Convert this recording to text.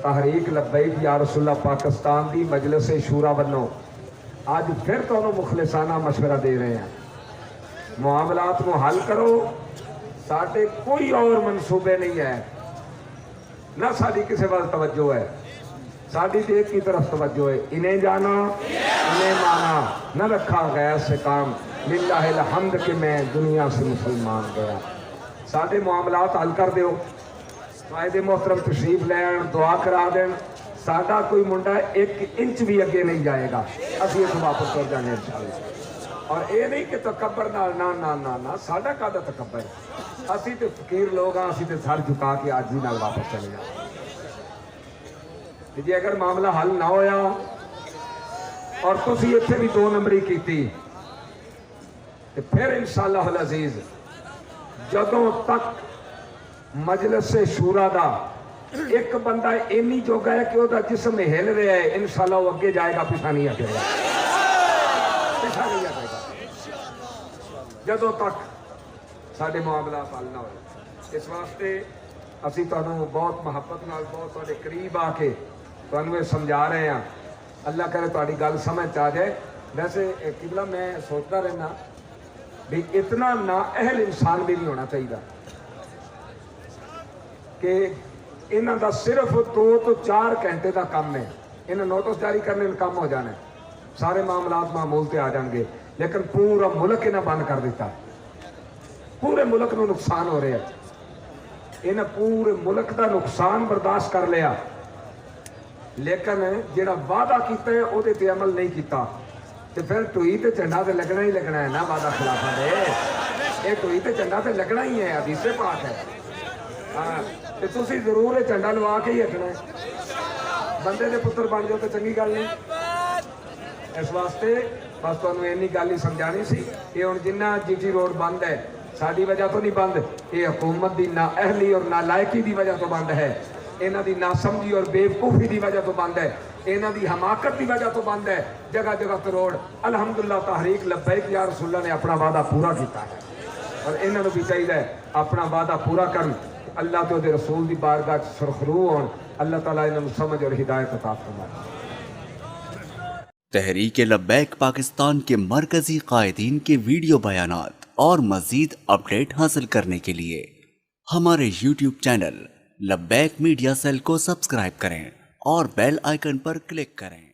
तहरीक लब्बैक या रसूल पाकिस्तान की मजलिस शूरा वल्लों अज फिर तुहानूं मुखलिसाना मशवरा दे रहे हैं, मामलात को हल करो। साडे कोई और मनसूबे नहीं है, ना साडी किसी वाल तवज्जो है, साडी तो एक की तरफ तवज्जो है, इन्हें जाना इन्हें माना, न रखा गैर से काम, लिल्लाहिल हम्द कि मैं दुनिया से मुसलमान गया। साडे मामलात हल कर दो, कायदे मोहतरम तशरीफ लैन, दुआ करा दें। साडा कोई मुंडा 1 इंच भी अगे नहीं जाएगा, असीं इस वापस कर जाने इंशाअल्लाह। और ये नहीं कि तकबर ना ना ना ना ना साडा कादा तकबर है, असीं ते फकीर लोग हाँ, असीं ते सर झुका के आज ही नाल वापस चले जाए। जे अगर मामला हल ना होया और तुसीं इत्थे भी 2 नंबरी कीती ते फिर इंशाअल्लाह अल अजीज जदों तक मजलिस शूरा दा एक बंदा इन्नी जोगा है कि वह जिसम हिल रहा है, इंशाअल्लाह वो अगे जाएगा, पिछा नहीं हटेगा, पिछा नहीं हटेगा जदों तक साडे मामला हल ना हो। इस वास्ते असीं तुहानूं बहुत मुहब्बत नाल बहुत तुहाडे करीब आके तुहानूं समझा रहे हैं। अल्लाह करे तुहाडी गल समझ आ जाए। वैसे किबला मैं सोचता रहना भी इतना नाअहल इंसान भी नहीं होना चाहिए कि इन्हां दा सिर्फ 2 तो 4 घंटे का काम है, इन्हें नोटिस जारी करने काम हो जाना, सारे मामलात मामूल ते आ जाएंगे। लेकिन पूरा मुल्क इन्हें बंद कर दिता, पूरे मुल्क को नुकसान हो रहा है, इन्हें पूरे मुल्क का नुकसान बर्दाश्त कर लिया, लेकिन जिहड़ा वादा किया है उहदे ते अमल नहीं किया, तो फिर टूई तो झंडा तो लगना ही लगना है ना। वादा खिलाफा दे ये टूई तो झंडा तो लगना ही है, हदीसे पाक है। हाँ तो तुसीं जरूर ये झंडा लवा के ही हटना है, बंदे दे पुत्र बन जाओ तो चंगी गल नहीं। इस वास्ते बस तुहानूं इन्नी गल ही समझानी सी कि हुण जिन्ना GT रोड बंद है साडी वजह तो नहीं बंद, ये हुकूमत की नाअहली और नालायकी की वजह तो बंद है, इन्हां दी नासमझी और बेवकूफ़ी की वजह तो बंद है, इन्हां दी हमाकत की वजह तो बंद है। जगह जगह तो रोड अलहमदुलिल्लाह तहरीक लब्बैक या रसूल ने अपना वादा पूरा किया है और इन्हां नूं भी चाहिए अपना वादा पूरा करन, अल्लाह तो उहदे रसूल की बारगाह सुरखरू होण। अल्लाह ताला इन्हां नूं समझ और हिदायत अता फरमाए। तहरीक लब्बैक पाकिस्तान के मरकजी कायदीन के वीडियो बयानात और मजीद अपडेट हासिल करने के लिए हमारे YouTube चैनल लब्बैक मीडिया सेल को सब्सक्राइब करें और बेल आइकन पर क्लिक करें।